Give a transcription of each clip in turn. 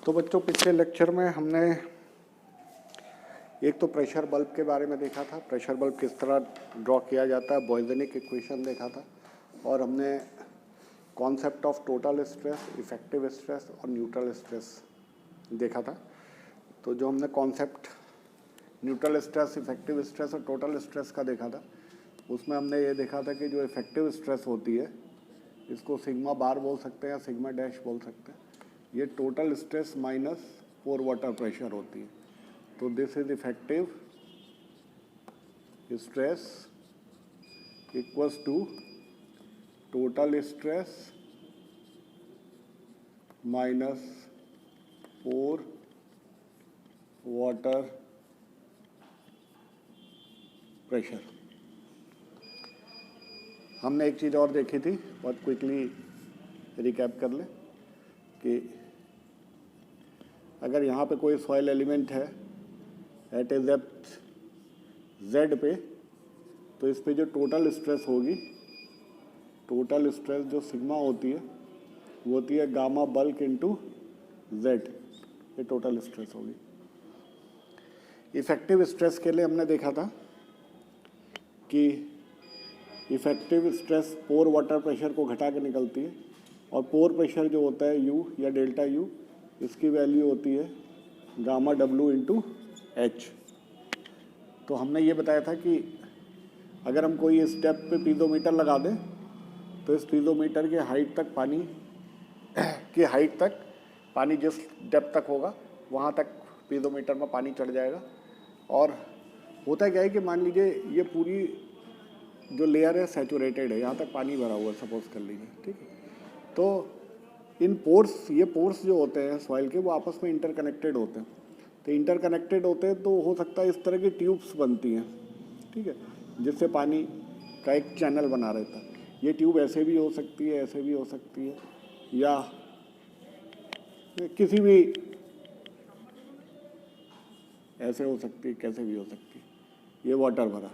तो बच्चों पिछले लेक्चर में हमने एक तो प्रेशर बल्ब के बारे में देखा था, प्रेशर बल्ब किस तरह ड्रॉ किया जाता है, बॉयजेनिक इक्वेशन देखा था, और हमने concept of total stress, effective stress और न्यूट्रल स्ट्रेस देखा था। तो जो हमने concept neutral stress, effective stress और टोटल स्ट्रेस का देखा था, उसमें हमने ये देखा था कि जो इफेक्टिव स्ट्रेस होती है इसको सिग्मा बार बोल सकते हैं या सिग्मा डैश बोल सकते हैं। ये total stress minus pore water pressure होती है। तो this is effective stress equals to total stress minus pore water pressure. हमने एक चीज़ और देखी थी, बहुत क्विकली रिकैप कर ले कि अगर यहाँ पे कोई सॉइल एलिमेंट है एट ए डेप्थ जेड पे, तो इस पे जो टोटल स्ट्रेस होगी, टोटल स्ट्रेस जो सिग्मा होती है वो होती है गामा बल्क इनटू जेड, ये टोटल स्ट्रेस होगी। इफेक्टिव स्ट्रेस के लिए हमने देखा था कि इफेक्टिव स्ट्रेस पोर वाटर प्रेशर को घटा के निकलती है, और पोर प्रेशर जो होता है यू या डेल्टा यू, इसकी वैल्यू होती है गामा डब्ल्यू इंटू एच। तो हमने ये बताया था कि अगर हम कोई स्टेप पे पीज़ोमीटर लगा दें तो इस पीज़ोमीटर के हाइट तक पानी की हाइट तक पानी जिस डेप्थ तक होगा वहाँ तक पीज़ोमीटर में पानी चढ़ जाएगा। और होता क्या है कि मान लीजिए ये पूरी जो लेयर है सैचुरेटेड है, यहाँ तक पानी भरा हुआ है सपोज कर लीजिए, ठीक है। तो इन पोर्स, ये पोर्स जो होते हैं सॉइल के, वो आपस में इंटरकनेक्टेड होते हैं। तो इंटरकनेक्टेड होते हैं तो हो सकता है इस तरह की ट्यूब्स बनती हैं, ठीक है, जिससे पानी का एक चैनल बना रहता है। ये ट्यूब ऐसे भी हो सकती है, ऐसे भी हो सकती है, या किसी भी ऐसे हो सकती है, कैसे भी हो सकती है। ये वाटर भरा,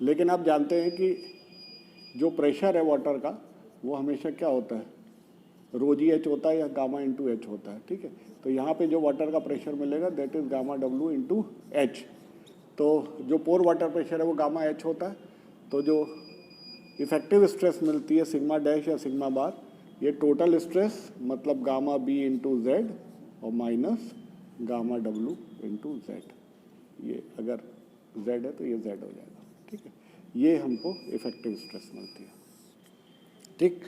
लेकिन आप जानते हैं कि जो प्रेशर है वाटर का वो हमेशा क्या होता है, रोजी एच होता है या गामा इंटू एच होता है, ठीक है। तो यहाँ पे जो वाटर का प्रेशर मिलेगा that is gamma W into H. तो जो पोर वाटर प्रेशर है वो गामा एच होता है। तो जो इफेक्टिव स्ट्रेस मिलती है सिग्मा डैश या सिग्मा बार, ये टोटल स्ट्रेस मतलब गामा बी इंटू जेड और minus gamma W into Z. ये अगर जेड है तो ये जेड हो जाएगा, ठीक है। ये हमको इफेक्टिव स्ट्रेस मिलती है, ठीक।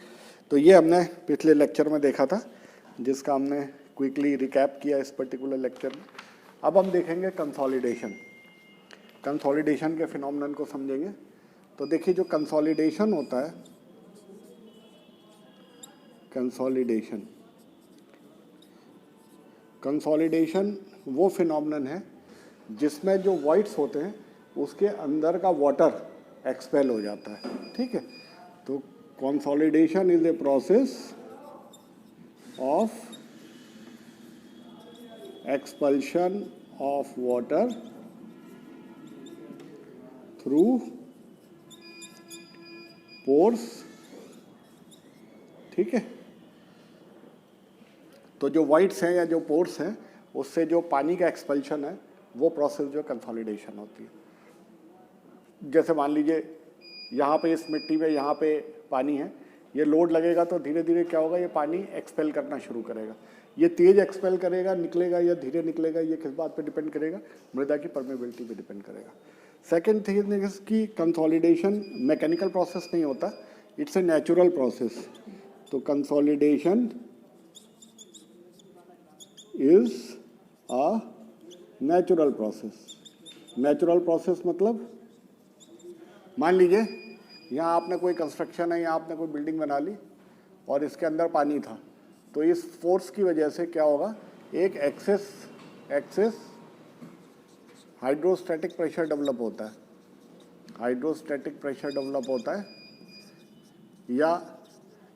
तो ये हमने पिछले लेक्चर में देखा था, जिसका हमने क्विकली रिकैप किया इस पर्टिकुलर लेक्चर में। अब हम देखेंगे कंसोलिडेशन। कंसोलिडेशन के फिनोमेनन को समझेंगे। तो देखिए जो कंसोलिडेशन होता है, कंसोलिडेशन वो फिनोमेनन है जिसमें जो वॉइड्स होते हैं उसके अंदर का वाटर एक्सपेल हो जाता है, ठीक है। तो consolidation is a process of expulsion of water through pores, ठीक है। तो जो वाइट्स हैं या जो पोर्स हैं उससे जो पानी का एक्सपल्शन है वो प्रोसेस जो कंसोलिडेशन होती है। जैसे मान लीजिए यहाँ पे इस मिट्टी में यहाँ पे पानी है, ये लोड लगेगा तो धीरे धीरे क्या होगा, ये पानी एक्सपेल करना शुरू करेगा। ये तेज एक्सपेल करेगा, निकलेगा या धीरे निकलेगा, ये किस बात पे डिपेंड करेगा, मृदा की परमेबिलिटी पे डिपेंड करेगा। सेकेंड थिंग इज कि कंसोलिडेशन मैकेनिकल प्रोसेस नहीं होता, इट्स ए नेचुरल प्रोसेस। तो consolidation is a natural process. Natural process मतलब मान लीजिए यहाँ आपने कोई कंस्ट्रक्शन है, यहाँ आपने कोई बिल्डिंग बना ली और इसके अंदर पानी था, तो इस फोर्स की वजह से क्या होगा, एक एक्सेस हाइड्रोस्टैटिक प्रेशर डेवलप होता है, हाइड्रोस्टैटिक प्रेशर डेवलप होता है, या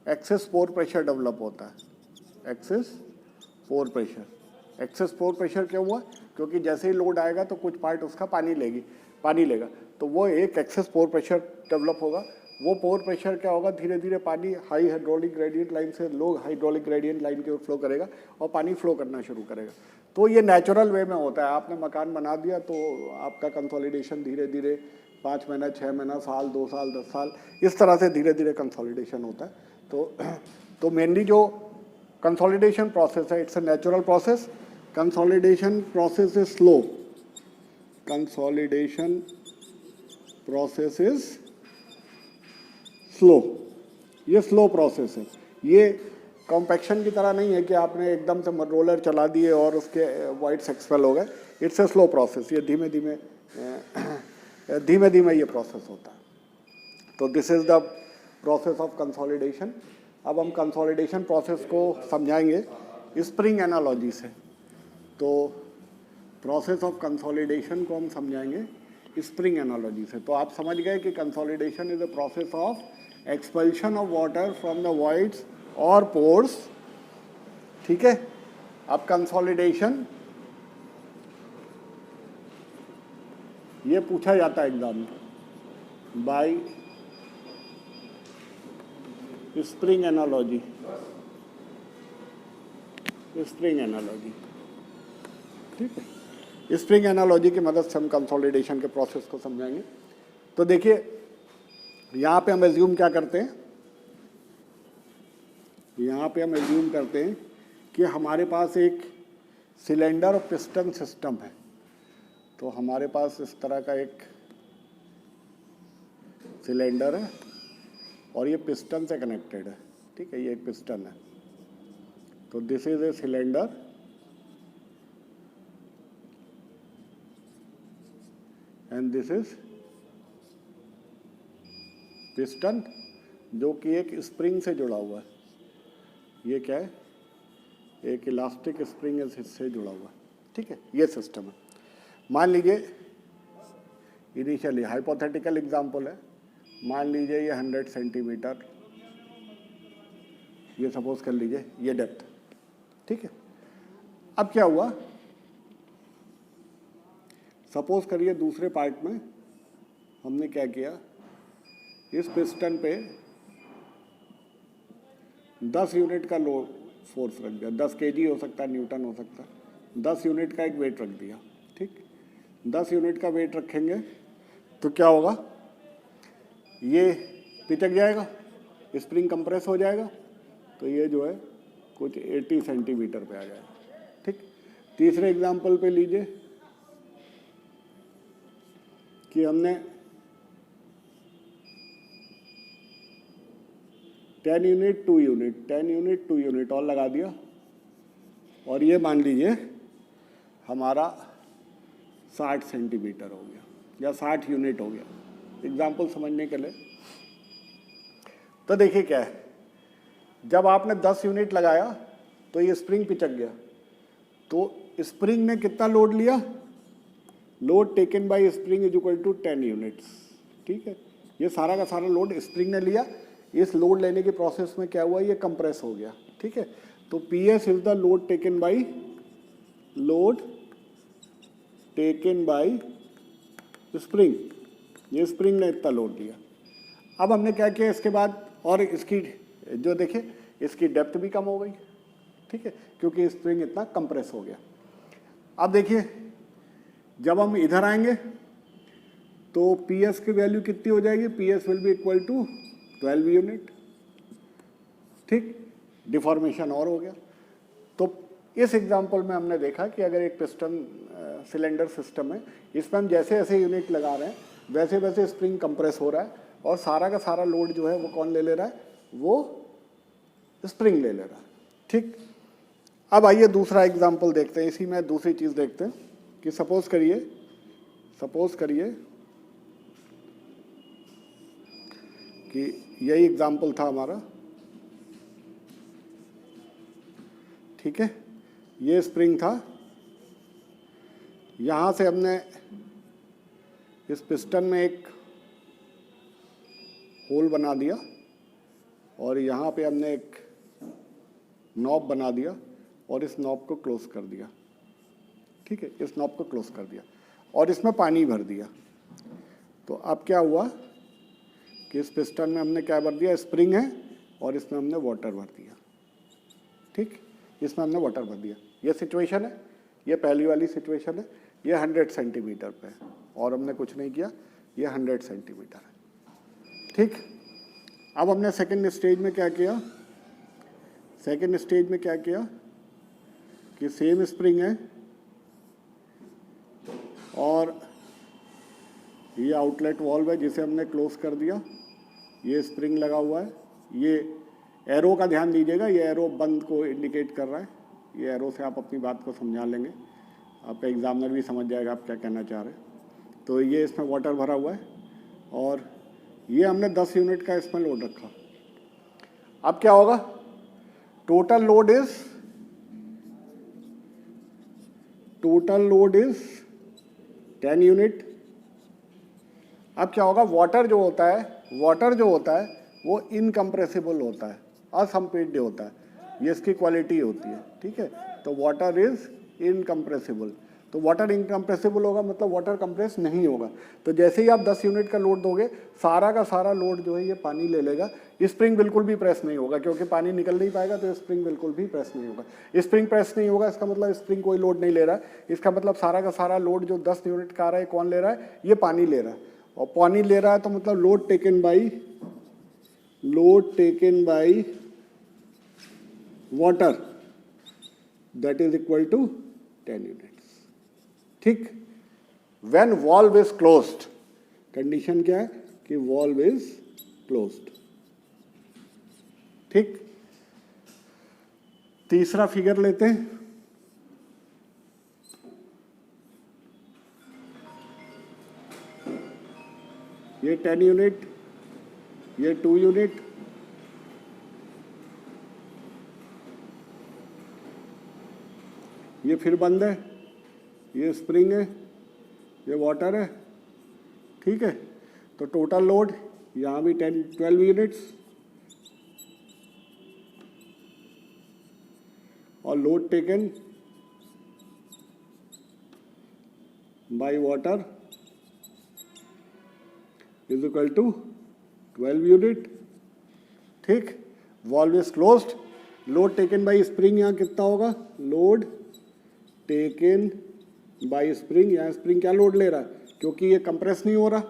एक्सेस पोर प्रेशर डेवलप होता है। एक्सेस पोर प्रेशर क्या हुआ, क्योंकि जैसे ही लोड आएगा तो कुछ पार्ट उसका पानी लेगा, तो वो एक एक्सेस पोर प्रेशर डेवलप होगा वो पोर प्रेशर क्या होगा, धीरे धीरे पानी हाई हाइड्रोलिक ग्रेडियंट लाइन से लो हाइड्रोलिक ग्रेडियंट लाइन की ओर फ्लो करेगा और पानी फ्लो करना शुरू करेगा। तो ये नेचुरल वे में होता है। आपने मकान बना दिया तो आपका कंसोलिडेशन धीरे धीरे 5 महीना, 6 महीना, साल, 2 साल, 10 साल, इस तरह से धीरे धीरे कंसोलिडेशन होता है। तो मेनली जो कंसोलिडेशन प्रोसेस है, it's a natural process. Consolidation process is slow, consolidation process is slow, ये स्लो प्रोसेस है। ये कॉम्पैक्शन की तरह नहीं है कि आपने एकदम से रोलर चला दिए और उसके वाइट्स एक्सपेल हो गए। इट्स ए स्लो प्रोसेस, ये धीमे धीमे ये प्रोसेस होता है। तो this is the process of consolidation. अब हम कंसोलिडेशन प्रोसेस को समझाएंगे स्प्रिंग एनालॉजी से। तो प्रोसेस ऑफ कंसोलिडेशन को हम समझाएंगे स्प्रिंग एनालॉजी से। तो आप समझ गए कि consolidation is the process of expulsion of water from the voids और पोर्स, ठीक है। अब कंसोलिडेशन ये पूछा जाता है एग्जाम में bye spring analogy, spring analogy, ठीक है। स्प्रिंग एनालॉजी की मदद से हम कंसोलिडेशन के प्रोसेस को समझाएंगे। तो देखिए यहाँ पे हम एज्यूम क्या करते हैं, यहाँ पे हम एज्यूम करते हैं कि हमारे पास एक सिलेंडर और पिस्टन सिस्टम है। तो हमारे पास इस तरह का एक सिलेंडर है और ये पिस्टन से कनेक्टेड है, ठीक है। ये एक पिस्टन है। तो this is a cylinder and this is piston, जो कि एक स्प्रिंग से जुड़ा हुआ है। ये क्या है, एक इलास्टिक स्प्रिंग इससे जुड़ा हुआ है, ठीक है। ये सिस्टम है। मान लीजिए इनिशियली हाइपोथेटिकल एग्जांपल है, मान लीजिए ये 100 सेंटीमीटर, ये सपोज कर लीजिए ये डेप्थ, ठीक है। अब क्या हुआ, सपोज करिए दूसरे पार्ट में हमने क्या किया, इस पिस्टन पे 10 यूनिट का लोड फोर्स रख दिया, 10 kg हो सकता है, न्यूटन हो सकता है, 10 यूनिट का एक वेट रख दिया, ठीक। 10 यूनिट का वेट रखेंगे तो क्या होगा, ये पिचक जाएगा, स्प्रिंग कंप्रेस हो जाएगा, तो ये जो है कुछ 80 सेंटीमीटर पे आ जाएगा, ठीक। तीसरे एग्जांपल पे लीजिए कि हमने 10 यूनिट 2 यूनिट 10 यूनिट 2 यूनिट और लगा दिया, और ये मान लीजिए हमारा 60 सेंटीमीटर हो गया या 60 यूनिट हो गया, एग्जाम्पल समझने के लिए। तो देखिए क्या है, जब आपने 10 यूनिट लगाया तो ये स्प्रिंग पिचक गया, तो स्प्रिंग ने कितना लोड लिया, load taken by spring is equal to 10 units, ठीक है। ये सारा का सारा लोड स्प्रिंग ने लिया। इस लोड लेने के प्रोसेस में क्या हुआ, ये कंप्रेस हो गया, ठीक है। तो PS is the load taken by spring, ये स्प्रिंग ने इतना लोड लिया। अब हमने क्या किया इसके बाद, और इसकी जो देखिए इसकी डेप्थ भी कम हो गई, ठीक है, क्योंकि स्प्रिंग इतना कंप्रेस हो गया। अब देखिए जब हम इधर आएंगे तो PS की वैल्यू कितनी हो जाएगी, PS will be equal to 12 unit, ठीक। डिफॉर्मेशन और हो गया। तो इस एग्जांपल में हमने देखा कि अगर एक पिस्टन सिलेंडर सिस्टम है, इसमें हम जैसे जैसे यूनिट लगा रहे हैं वैसे वैसे स्प्रिंग कंप्रेस हो रहा है, और सारा का सारा लोड जो है वो कौन ले रहा है, वो स्प्रिंग ले रहा है, ठीक। अब आइए दूसरा एग्जांपल देखते हैं, इसी में दूसरी चीज़ देखते हैं कि सपोज करिए कि यही एग्जाम्पल था हमारा, ठीक है। ये स्प्रिंग था, यहाँ से हमने इस पिस्टन में एक होल बना दिया और यहाँ पे हमने एक नॉब बना दिया और इस नॉब को क्लोज कर दिया, ठीक है। इस नॉब को क्लोज कर दिया और इसमें पानी भर दिया। तो अब क्या हुआ कि इस पिस्टन में हमने क्या भर दिया, स्प्रिंग है और इसमें हमने वाटर भर दिया, ठीक, इसमें हमने वाटर भर दिया। ये सिचुएशन है, ये पहली वाली सिचुएशन है, ये 100 सेंटीमीटर पे है और हमने कुछ नहीं किया, ये 100 सेंटीमीटर है, ठीक। अब हमने सेकंड स्टेज में क्या किया, सेकंड स्टेज में क्या किया कि सेम स्प्रिंग है और ये आउटलेट वाल्व है जिसे हमने क्लोज कर दिया, ये स्प्रिंग लगा हुआ है, ये एरो का ध्यान दीजिएगा, ये एरो बंद को इंडिकेट कर रहा है, ये एरो से आप अपनी बात को समझा लेंगे, आपका एग्जामिनर भी समझ जाएगा आप क्या कहना चाह रहे हैं। तो ये इसमें वाटर भरा हुआ है और ये हमने 10 यूनिट का इसमें लोड रखा। अब क्या होगा, टोटल लोड इज 10 यूनिट। अब क्या होगा, वाटर जो होता है वो इनकम्प्रेसिबल होता है, असंपीड्य होता है, ये इसकी क्वालिटी होती है, ठीक है। तो वाटर इज इनकम्प्रेसिबल, तो वाटर इनकम्प्रेसिबल होगा मतलब वाटर कंप्रेस नहीं होगा। तो जैसे ही आप 10 यूनिट का लोड दोगे, सारा का सारा लोड जो है ये पानी ले लेगा, स्प्रिंग बिल्कुल भी प्रेस नहीं होगा क्योंकि पानी निकल नहीं पाएगा, तो स्प्रिंग बिल्कुल भी प्रेस नहीं होगा। स्प्रिंग प्रेस नहीं होगा इसका मतलब स्प्रिंग कोई लोड नहीं ले रहा है, इसका मतलब सारा का सारा लोड जो 10 यूनिट का आ रहा है कौन ले रहा है, ये पानी ले रहा है, और पानी ले रहा है तो मतलब load taken by water that is equal to 10 units, ठीक। When valve is closed, condition क्या है कि वॉल्व इज क्लोज्ड, ठीक। तीसरा फिगर लेते हैं, ये 10 यूनिट, ये 2 यूनिट, ये फिर बंद है, ये स्प्रिंग है, ये वाटर है, ठीक है। तो टोटल लोड यहाँ भी 12 यूनिट्स और load taken by water is equal to 12 unit, ठीक। Valve is closed, load taken by spring यहाँ कितना होगा, लोड टेकन बाय स्प्रिंग, यहाँ स्प्रिंग क्या लोड ले रहा है क्योंकि ये कंप्रेस नहीं हो रहा,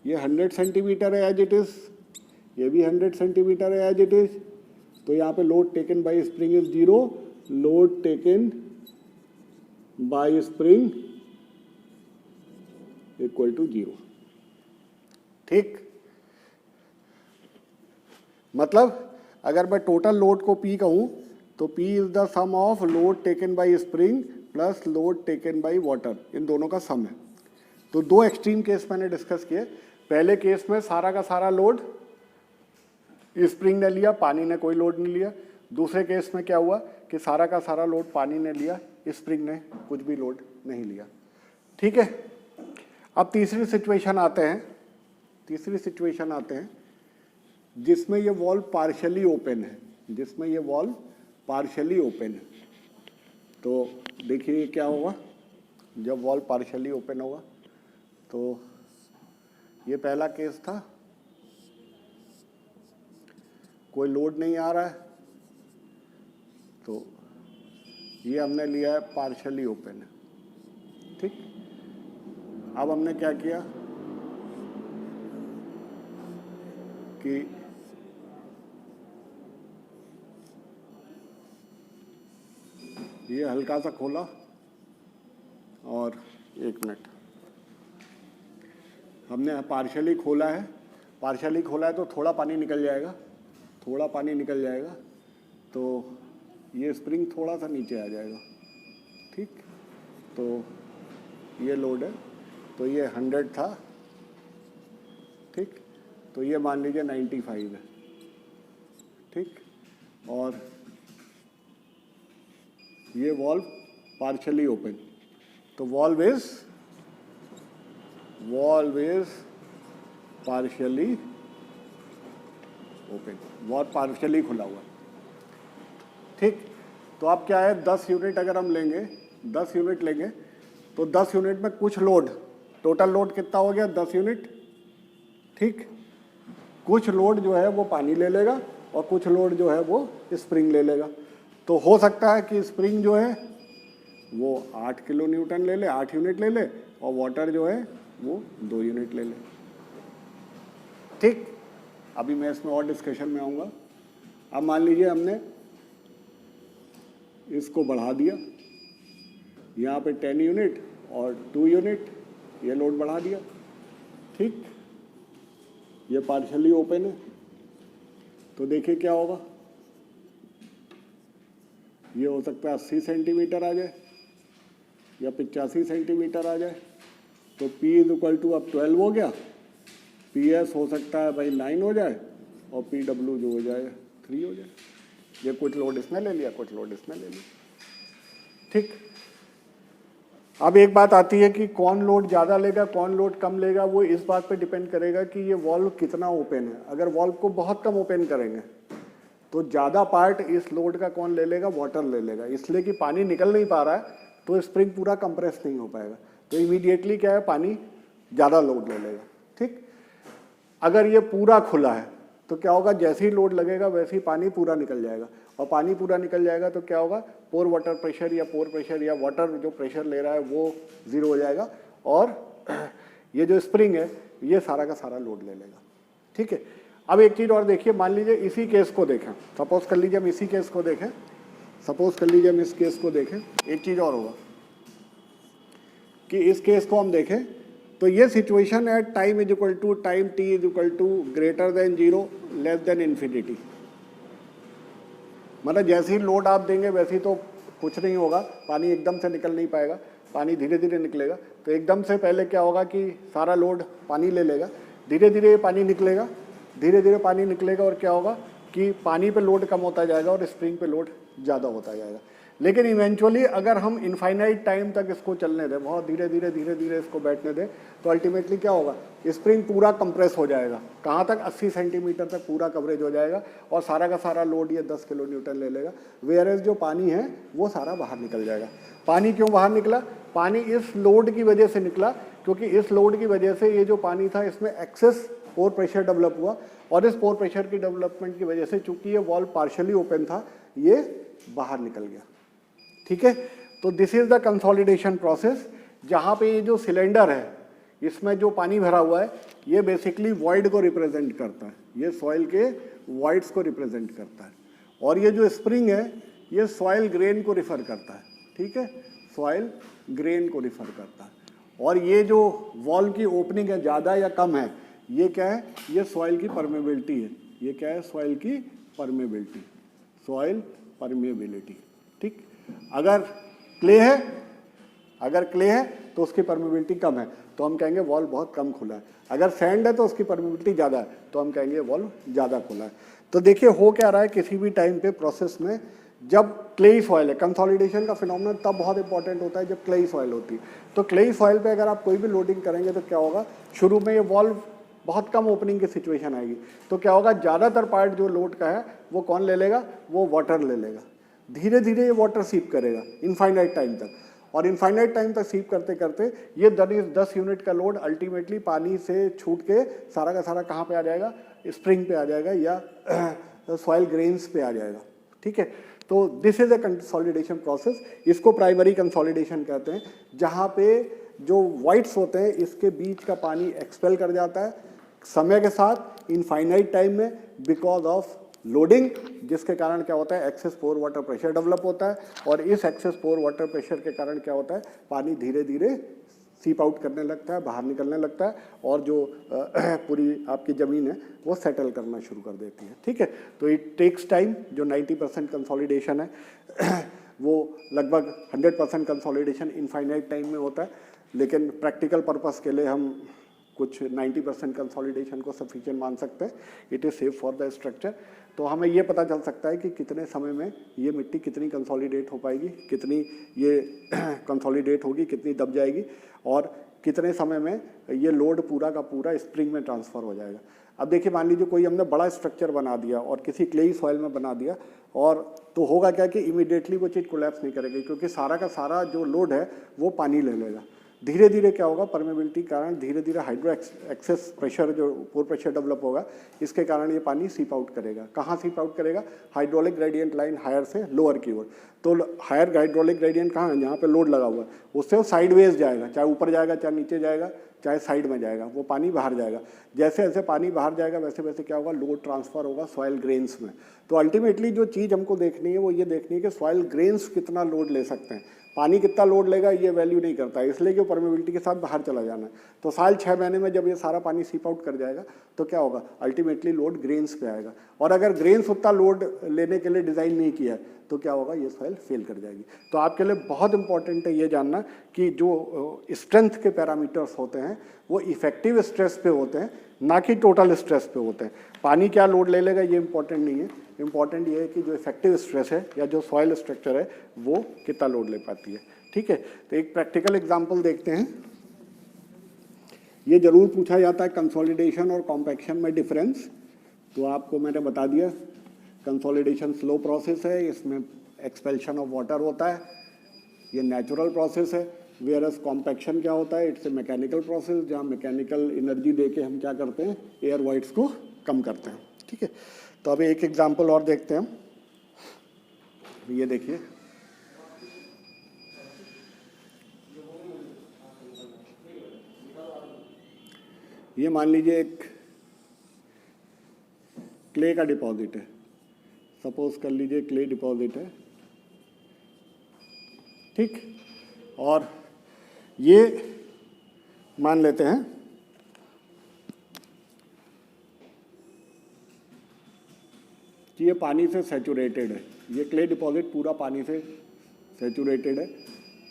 ये 100 सेंटीमीटर है एज इट इज, ये भी 100 सेंटीमीटर है एज इट इज, तो यहाँ पे load taken by spring is 0, load taken by spring equal to 0, ठीक। मतलब अगर मैं टोटल लोड को P कहूं तो P is the sum of load taken by spring plus load taken by water, इन दोनों का सम है। तो दो एक्सट्रीम केस मैंने डिस्कस किए। पहले केस में सारा का सारा लोड स्प्रिंग ने लिया, पानी ने कोई लोड नहीं लिया। दूसरे केस में क्या हुआ कि सारा का सारा लोड पानी ने लिया, स्प्रिंग ने कुछ भी लोड नहीं लिया, ठीक है। अब तीसरी सिचुएशन आते हैं जिसमें ये वॉल्व पार्शियली ओपन है, तो देखिए क्या होगा जब वॉल्व पार्शियली ओपन होगा। तो ये पहला केस था, कोई लोड नहीं आ रहा है, तो ये हमने लिया है पार्शियली ओपन है, ठीक। अब हमने क्या किया कि ये हल्का सा खोला और 1 मिनट, हमने पार्शियली खोला है तो थोड़ा पानी निकल जाएगा, तो ये स्प्रिंग थोड़ा सा नीचे आ जाएगा, ठीक। तो ये लोड है, तो ये 100 था, ठीक। तो ये मान लीजिए 95 है, ठीक। और ये वॉल्व पार्शियली ओपन, तो valve is partially open, valve partially खुला हुआ, ठीक। तो अब क्या है, 10 यूनिट अगर हम लेंगे, 10 यूनिट लेंगे तो 10 यूनिट में कुछ लोड, टोटल लोड कितना हो गया 10 यूनिट, ठीक। कुछ लोड जो है वो पानी ले लेगा और कुछ लोड जो है वो स्प्रिंग ले लेगा। तो हो सकता है कि स्प्रिंग जो है वो 8 किलो न्यूटन ले ले, 8 यूनिट ले ले, और वाटर जो है वो 2 यूनिट ले ले। ठीक, अभी मैं इसमें और डिस्कशन में आऊँगा। अब मान लीजिए हमने इसको बढ़ा दिया, यहाँ पे 10 यूनिट और 2 यूनिट ये लोड बढ़ा दिया। ठीक, ये पार्शली ओपन है, तो देखिए क्या होगा। ये हो सकता है 80 सेंटीमीटर आ जाए या 85 सेंटीमीटर आ जाए। तो P इज इक्वल टू अब 12 हो गया, PS हो सकता है भाई 9 हो जाए, और PW जो हो जाए 3 हो जाए। ये कुछ लोड इसने ले लिया, कुछ लोड इसने ले लिया। ठीक, अब एक बात आती है कि कौन लोड ज़्यादा लेगा कौन लोड कम लेगा। वो इस बात पे डिपेंड करेगा कि ये वॉल्व कितना ओपन है। अगर वॉल्व को बहुत कम ओपन करेंगे तो ज़्यादा पार्ट इस लोड का कौन ले लेगा, वाटर ले लेगा, इसलिए कि पानी निकल नहीं पा रहा है तो स्प्रिंग पूरा कंप्रेस नहीं हो पाएगा, तो इमीडिएटली क्या है, पानी ज़्यादा लोड ले लेगा। ठीक, अगर ये पूरा खुला है तो क्या होगा, जैसे ही लोड लगेगा वैसे ही पानी पूरा निकल जाएगा, और पानी पूरा निकल जाएगा तो क्या होगा, पोर वाटर प्रेशर या पोर प्रेशर या वाटर जो प्रेशर ले रहा है वो 0 हो जाएगा, और ये जो स्प्रिंग है ये सारा का सारा लोड ले लेगा। ठीक है, अब एक चीज़ और देखिए, मान लीजिए इसी केस को देखें, सपोज कर लीजिए हम इसी केस को देखें, सपोज कर लीजिए हम इस केस को देखें। एक चीज़ और होगा कि इस केस को हम देखें तो ये सिचुएशन है time is equal to time t is equal to greater than 0 less than infinity. मतलब जैसे ही लोड आप देंगे वैसे ही तो कुछ नहीं होगा, पानी एकदम से निकल नहीं पाएगा, पानी धीरे धीरे निकलेगा। तो एकदम से पहले क्या होगा कि सारा लोड पानी ले लेगा, धीरे धीरे पानी निकलेगा, धीरे धीरे पानी निकलेगा, और क्या होगा कि पानी पे लोड कम होता जाएगा और स्प्रिंग पे लोड ज़्यादा होता जाएगा। लेकिन इवेंचुअली अगर हम इनफाइनाइट टाइम तक इसको चलने दें, बहुत धीरे धीरे इसको बैठने दें, तो अल्टीमेटली क्या होगा, स्प्रिंग पूरा कंप्रेस हो जाएगा। कहाँ तक, 80 सेंटीमीटर तक पूरा कवरेज हो जाएगा, और सारा का सारा लोड ये 10 किलो न्यूटन ले लेगा। वेयरएज जो पानी है वो सारा बाहर निकल जाएगा। पानी क्यों बाहर निकला, पानी इस लोड की वजह से निकला, क्योंकि इस लोड की वजह से ये जो पानी था इसमें एक्सेस पोर प्रेशर डेवलप हुआ, और इस पोर प्रेशर की डेवलपमेंट की वजह से चूंकि ये वॉल्व पार्शियली ओपन था ये बाहर निकल गया। ठीक है, तो this is the consolidation process, जहाँ पे ये जो सिलेंडर है इसमें जो पानी भरा हुआ है ये बेसिकली वॉइड को रिप्रेजेंट करता है, ये सॉइल के वॉइड्स को रिप्रेजेंट करता है, और ये जो स्प्रिंग है ये सॉइल ग्रेन को रिफर करता है। ठीक है, सॉइल ग्रेन को रिफर करता है, और ये जो वॉल्व की ओपनिंग है ज़्यादा या कम है ये क्या है, ये सॉइल की परमेबिलिटी है। ये क्या है, सॉइल की परमेबिलिटी, सॉइल परमेबिलिटी। ठीक, अगर क्ले है तो उसकी परमेबिलिटी कम है तो हम कहेंगे वॉल्व बहुत कम खुला है। अगर सैंड है तो उसकी परमेबिलिटी ज़्यादा है तो हम कहेंगे वॉल्व ज़्यादा खुला है। तो देखिए हो क्या रहा है, किसी भी टाइम पे प्रोसेस में जब क्लेई सॉइल है, कंसोलिडेशन का फिनोमेनन तब बहुत इंपॉर्टेंट होता है जब क्लेई सॉइल होती है। तो क्लेई सॉइल पे अगर आप कोई भी लोडिंग करेंगे तो क्या होगा, शुरू में ये वॉल्व बहुत कम ओपनिंग की सिचुएशन आएगी, तो क्या होगा, ज़्यादातर पार्ट जो लोड का है वो कौन ले लेगा, वो वाटर ले लेगा। धीरे धीरे ये वाटर सीप करेगा इनफाइनाइट टाइम तक, और इनफाइनाइट टाइम तक सीप करते करते ये 10 यूनिट का लोड अल्टीमेटली पानी से छूट के सारा का सारा कहाँ पे आ जाएगा, स्प्रिंग पे आ जाएगा या सॉइल ग्रेन्स पे आ जाएगा। ठीक है, तो this is a consolidation process, इसको प्राइमरी कंसोलिडेशन कहते हैं, जहाँ पे जो वाइट्स होते हैं इसके बीच का पानी एक्सपेल कर जाता है समय के साथ इनफाइनाइट टाइम में बिकॉज ऑफ लोडिंग, जिसके कारण क्या होता है, एक्सेस पोर वाटर प्रेशर डेवलप होता है, और इस एक्सेस पोर वाटर प्रेशर के कारण क्या होता है, पानी धीरे धीरे सीप आउट करने लगता है, बाहर निकलने लगता है, और जो पूरी आपकी ज़मीन है वो सेटल करना शुरू कर देती है। ठीक है, तो इट टेक्स टाइम। जो 90% कंसोलिडेशन है वो लगभग 100% कंसोलिडेशन इनफाइनाइट टाइम में होता है, लेकिन प्रैक्टिकल पर्पस के लिए हम कुछ 90% कंसोलिडेशन को सफिशिएंट मान सकते हैं। It is safe for the structure. तो हमें ये पता चल सकता है कि कितने समय में ये मिट्टी कितनी कंसोलिडेट हो पाएगी, कितनी ये कंसोलिडेट होगी, कितनी दब जाएगी, और कितने समय में ये लोड पूरा का पूरा स्प्रिंग में ट्रांसफ़र हो जाएगा। अब देखिए, मान लीजिए कोई हमने बड़ा स्ट्रक्चर बना दिया और किसी क्लेई सॉइल में बना दिया, और तो होगा क्या कि इमीडिएटली वो चीज़ कोलैप्स नहीं करेगी, क्योंकि सारा का सारा जो लोड है वो पानी ले लेगा। धीरे धीरे क्या होगा, परमेबिलिटी के कारण धीरे धीरे हाइड्रो एक्सेस प्रेशर, जो पोर प्रेशर डेवलप होगा, इसके कारण ये पानी सीप आउट करेगा। कहाँ सीप आउट करेगा? हाइड्रोलिक ग्रेडियंट लाइन हायर से लोअर की ओर। तो हायर हाइड्रोलिक ग्रेडियंट कहाँ है? जहाँ पे लोड लगा हुआ है, उससे वो साइडवेज जाएगा, चाहे ऊपर जाएगा, चाहे नीचे जाएगा, चाहे साइड में जाएगा, वो पानी बाहर जाएगा। जैसे जैसे पानी बाहर जाएगा वैसे वैसे क्या होगा, लोड ट्रांसफर होगा सॉइल ग्रेन्स में। तो अल्टीमेटली जो चीज़ हमको देखनी है वो ये देखनी है कि सॉइल ग्रेन्स कितना लोड ले सकते हैं। पानी कितना लोड लेगा ये वैल्यू नहीं करता है, इसलिए कि परमेबिलिटी के साथ बाहर चला जाना है। तो साल 6 महीने में जब ये सारा पानी सीप आउट कर जाएगा तो क्या होगा, अल्टीमेटली लोड ग्रेन्स पे आएगा। और अगर ग्रेन्स उतना लोड लेने के लिए डिज़ाइन नहीं किया है तो क्या होगा, ये सॉइल फेल कर जाएगी। तो आपके लिए बहुत इंपॉर्टेंट है ये जानना कि जो स्ट्रेंथ के पैरामीटर्स होते हैं वो इफेक्टिव स्ट्रेस पे होते हैं, ना कि टोटल स्ट्रेस पे होते हैं। पानी क्या लोड ले लेगा ये इंपॉर्टेंट नहीं है, इंपॉर्टेंट ये है कि जो इफेक्टिव स्ट्रेस है या जो सॉइल स्ट्रक्चर है वो कितना लोड ले पाती है। ठीक है, तो एक प्रैक्टिकल एग्जांपल देखते हैं। ये जरूर पूछा जाता है कंसोलिडेशन और कॉम्पैक्शन में डिफरेंस, तो आपको मैंने बता दिया। कंसोलिडेशन स्लो प्रोसेस है, इसमें एक्सपेल्शन ऑफ वाटर होता है, ये नेचुरल प्रोसेस है। वेयरस कॉम्पैक्शन क्या होता है, इट्स ए मैकेनिकल प्रोसेस, जहाँ मैकेनिकल एनर्जी दे के हम क्या करते हैं, एयर वाइड्स को कम करते हैं। ठीक है, तो अभी एक एग्जांपल और देखते हैं हम। ये देखिए, ये मान लीजिए एक क्ले का डिपॉजिट है, सपोज कर लीजिए क्ले डिपॉजिट है, ठीक। और ये मान लेते हैं कि ये पानी से सैचुरेटेड है, ये क्ले डिपॉजिट पूरा पानी से सैचुरेटेड है।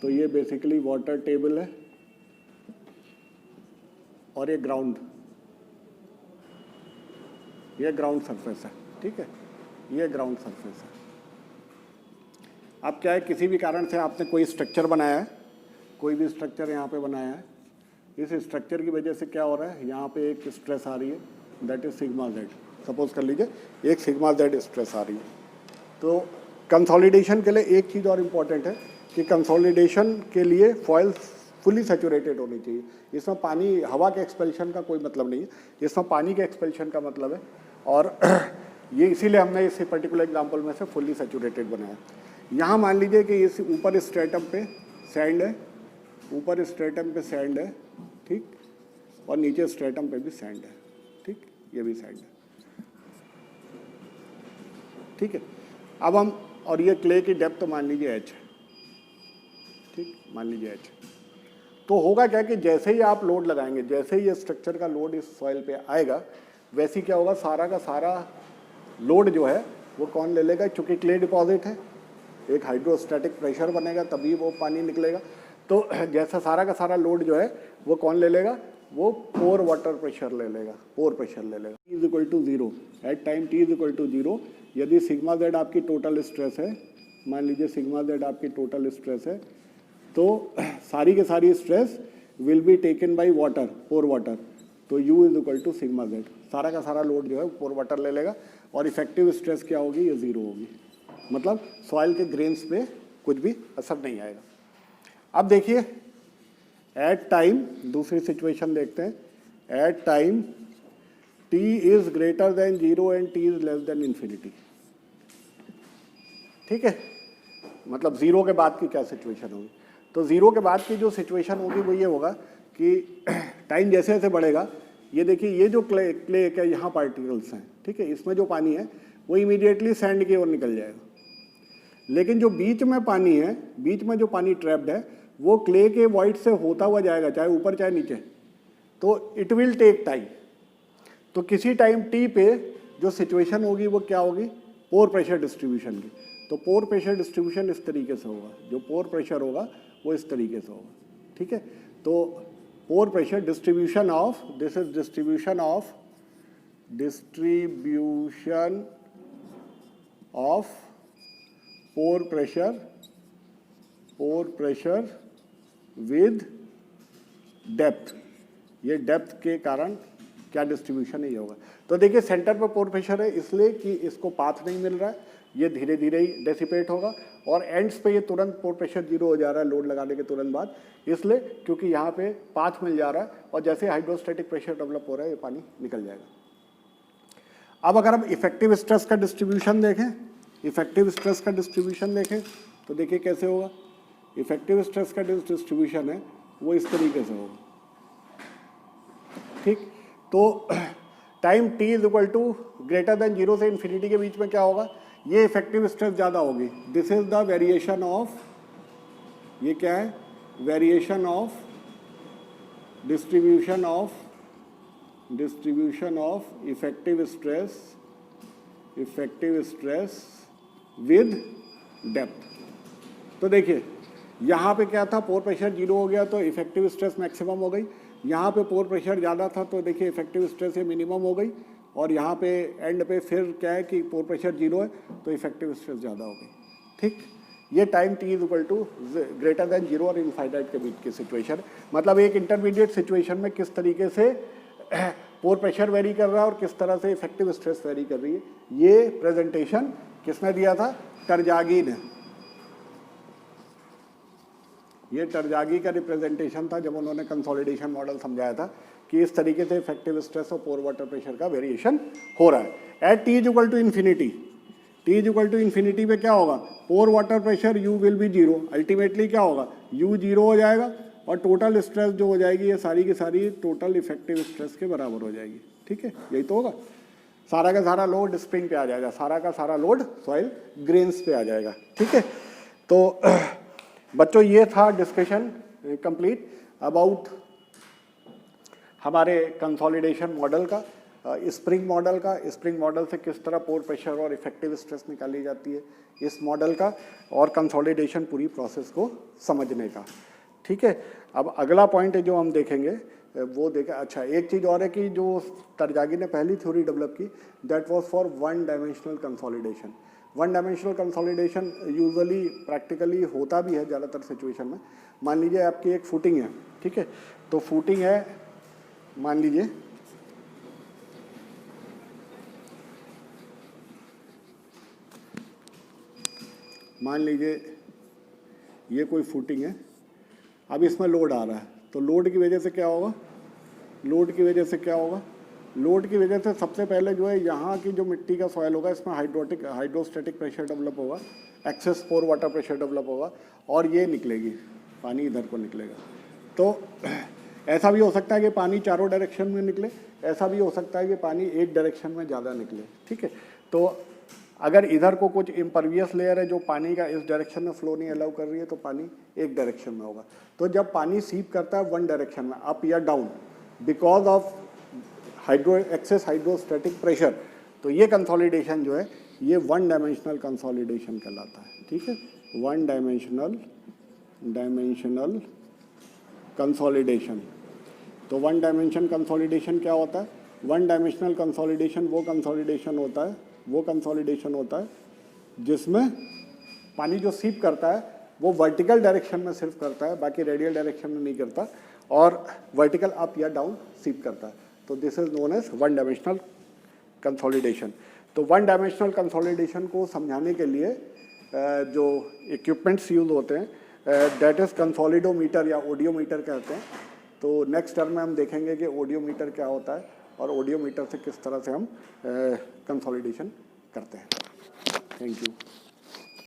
तो ये बेसिकली वाटर टेबल है और ये ग्राउंड सरफेस है। ठीक है, ये ग्राउंड सरफेस है। अब क्या है, किसी भी कारण से आपने कोई स्ट्रक्चर बनाया है, कोई भी स्ट्रक्चर यहाँ पे बनाया है, इस स्ट्रक्चर की वजह से क्या हो रहा है, यहाँ पे एक स्ट्रेस आ रही है, that is sigma Z. Suppose कर लीजिए एक सिग्मा जेड स्ट्रेस आ रही है। तो कंसोलिडेशन के लिए एक चीज़ और इम्पॉर्टेंट है कि कंसोलिडेशन के लिए फॉइल फुली सैचुरेटेड होनी चाहिए। इसमें पानी, हवा के एक्सपेल्शन का कोई मतलब नहीं है, इसमें पानी के एक्सपेल्शन का मतलब है। और ये इसीलिए हमने इस पर्टिकुलर एग्जांपल में से फुल्ली सैचुरेटेड बनाया। यहाँ मान लीजिए कि इस ऊपर स्ट्रेटम पे सैंड है, ऊपर स्ट्रेटम पे सैंड है, ठीक, और नीचे स्ट्रेटम पे भी सैंड है, ठीक, ये भी सैंड है। ठीक है, अब हम, और ये क्ले की डेप्थ मान लीजिए h, ठीक, मान लीजिए h। तो होगा क्या कि जैसे ही आप लोड लगाएंगे, जैसे ही ये स्ट्रक्चर का लोड इस सॉइल पे आएगा, वैसे क्या होगा, सारा का सारा लोड जो है वो कौन ले लेगा, चूँकि क्ले डिपॉजिट है, एक हाइड्रोस्टैटिक प्रेशर बनेगा तभी वो पानी निकलेगा। तो जैसा सारा का सारा लोड जो है वो कौन ले लेगा, वो पोर वाटर प्रेशर ले लेगा, पोर प्रेशर ले लेगा। T is equal to 0 at time T is equal to 0, यदि सिग्मा जेड आपकी टोटल स्ट्रेस है, मान लीजिए सिग्मा जेड आपकी टोटल स्ट्रेस है, तो सारी के सारी stress will be taken by water, pore water. तो U is equal to sigma Z, सारा का सारा लोड जो है पोर वाटर ले लेगा और इफेक्टिव स्ट्रेस क्या होगी, ये 0 होगी। मतलब सॉइल के ग्रेन्स पे कुछ भी असर नहीं आएगा। अब देखिए एट टाइम, दूसरी सिचुएशन देखते हैं, at time T is greater than 0 and T is less than infinity. ठीक है, मतलब 0 के बाद की क्या सिचुएशन होगी। तो 0 के बाद की जो सिचुएशन होगी वो ये होगा कि टाइम जैसे जैसे बढ़ेगा, ये देखिए ये जो क्ले के यहाँ पार्टिकल्स हैं, ठीक है, इसमें जो पानी है वो इमीडिएटली सैंड की ओर निकल जाएगा। लेकिन जो बीच में पानी है, बीच में जो पानी ट्रैप्ड है, वो क्ले के वॉइड से होता हुआ जाएगा, चाहे ऊपर चाहे नीचे। तो इट विल टेक टाइम। तो किसी टाइम टी पे जो सिचुएशन होगी वो क्या होगी, पोर प्रेशर डिस्ट्रीब्यूशन की। तो पोर प्रेशर डिस्ट्रीब्यूशन इस तरीके से होगा, जो पोर प्रेशर होगा वो इस तरीके से होगा। ठीक है, तो pore pressure distribution of, this is distribution of pore pressure with depth. ये डेप्थ के कारण क्या डिस्ट्रीब्यूशन है, ये होगा। तो देखिए सेंटर पर पोर प्रेशर है इसलिए कि इसको पाथ नहीं मिल रहा है, ये धीरे धीरे ही डेसिपेट होगा और एंड्स पे ये तुरंत पोर प्रेशर जीरो हो जा रहा है लोड लगाने के तुरंत बाद, इसलिए क्योंकि यहाँ पे पाथ मिल जा रहा है और जैसे हाइड्रोस्टैटिक प्रेशर डेवलप हो रहा है ये पानी निकल जाएगा। अब अगर हम इफेक्टिव स्ट्रेस का डिस्ट्रीब्यूशन देखें, इफेक्टिव स्ट्रेस का डिस्ट्रीब्यूशन देखें तो देखिए कैसे होगा। इफेक्टिव स्ट्रेस का डिस्ट्रीब्यूशन है वो इस तरीके से होगा, ठीक। तो time t is equal to greater than 0 से इन्फिनिटी के बीच में क्या होगा, ये इफेक्टिव स्ट्रेस ज़्यादा होगी। This is the variation of, ये क्या है, variation of distribution of effective stress with depth. तो देखिए यहाँ पे क्या था, पोर प्रेशर जीरो हो गया तो इफेक्टिव स्ट्रेस मैक्सिमम हो गई, यहाँ पे पोर प्रेशर ज़्यादा था तो देखिए इफेक्टिव स्ट्रेस ये मिनिमम हो गई, और यहाँ पे एंड पे फिर क्या है कि पोर प्रेशर जीरो है तो इफेक्टिव स्ट्रेस ज़्यादा हो गई, ठीक। ये time t is equal to greater than 0 और इनफाइनाइट के बीच की सिचुएशन, मतलब एक इंटरमीडिएट सिचुएशन में किस तरीके से पोर प्रेशर वेरी कर रहा है और किस तरह से इफेक्टिव स्ट्रेस वेरी कर रही है। ये प्रेजेंटेशन किसने दिया था, टरजागी ने। ये टरजागी का रिप्रेजेंटेशन था जब उन्होंने कंसोलिडेशन मॉडल समझाया था कि इस तरीके से इफेक्टिव स्ट्रेस और पोर वाटर प्रेशर का वेरिएशन हो रहा है। At t is equal to infinity, t is equal to infinity पे क्या होगा, pore water pressure u will be zero, ultimately क्या होगा, u जीरो हो जाएगा और टोटल स्ट्रेस जो हो जाएगी ये सारी की सारी टोटल इफेक्टिव स्ट्रेस के बराबर हो जाएगी, ठीक है। यही तो होगा, सारा का सारा लोड स्प्रिंग पे आ जाएगा, सारा का सारा लोड सॉइल ग्रेन्स पे आ जाएगा, ठीक है। तो बच्चों ये था डिस्कशन कंप्लीट अबाउट हमारे कंसोलिडेशन मॉडल का, स्प्रिंग मॉडल का, स्प्रिंग मॉडल से किस तरह पोर प्रेशर और इफेक्टिव स्ट्रेस निकाली जाती है इस मॉडल का, और कंसोलिडेशन पूरी प्रोसेस को समझने का, ठीक है। अब अगला पॉइंट है जो हम देखेंगे वो देखें। अच्छा, एक चीज़ और है कि जो टरजागी ने पहली थ्योरी डेवलप की that was for one dimensional consolidation. One dimensional consolidation usually practically होता भी है ज़्यादातर सिचुएशन में। मान लीजिए आपकी एक फुटिंग है, ठीक है, तो फुटिंग है, मान लीजिए ये कोई फुटिंग है, अब इसमें लोड आ रहा है, तो लोड की वजह से क्या होगा, लोड की वजह से सबसे पहले जो है यहाँ की जो मिट्टी का सॉइल होगा इसमें हाइड्रोस्टैटिक प्रेशर डेवलप होगा, एक्सेस पोर वाटर प्रेशर डेवलप होगा और ये निकलेगी, पानी इधर को निकलेगा। तो ऐसा भी हो सकता है कि पानी चारों डायरेक्शन में निकले, ऐसा भी हो सकता है कि पानी एक डायरेक्शन में ज़्यादा निकले, ठीक है। तो अगर इधर को कुछ इम्परवियस लेयर है जो पानी का इस डायरेक्शन में फ्लो नहीं अलाउ कर रही है तो पानी एक डायरेक्शन में होगा। तो जब पानी सीप करता है वन डायरेक्शन में अप या down because of excess hydrostatic pressure, तो ये कंसोलिडेशन जो है ये वन डायमेंशनल कंसोलिडेशन कहलाता है, ठीक है। One dimensional consolidation. तो वन डायमेंशन कंसोलिडेशन क्या होता है, वन डायमेंशनल कंसोलिडेशन वो कंसोलिडेशन होता है जिसमें पानी जो सीप करता है वो वर्टिकल डायरेक्शन में सिर्फ करता है, बाकी रेडियल डायरेक्शन में नहीं करता, और वर्टिकल अप या डाउन सीप करता है। तो this is known as one dimensional consolidation. तो वन डायमेंशनल कंसोलिडेशन को समझाने के लिए जो इक्विपमेंट्स यूज होते हैं दैट इज कंसोलिडोमीटर या ऑडियोमीटर कहते हैं। तो नेक्स्ट टर्म में हम देखेंगे कि ऑडियोमीटर क्या होता है और ऑडियोमीटर से किस तरह से हम कंसोलिडेशन करते हैं। Thank you.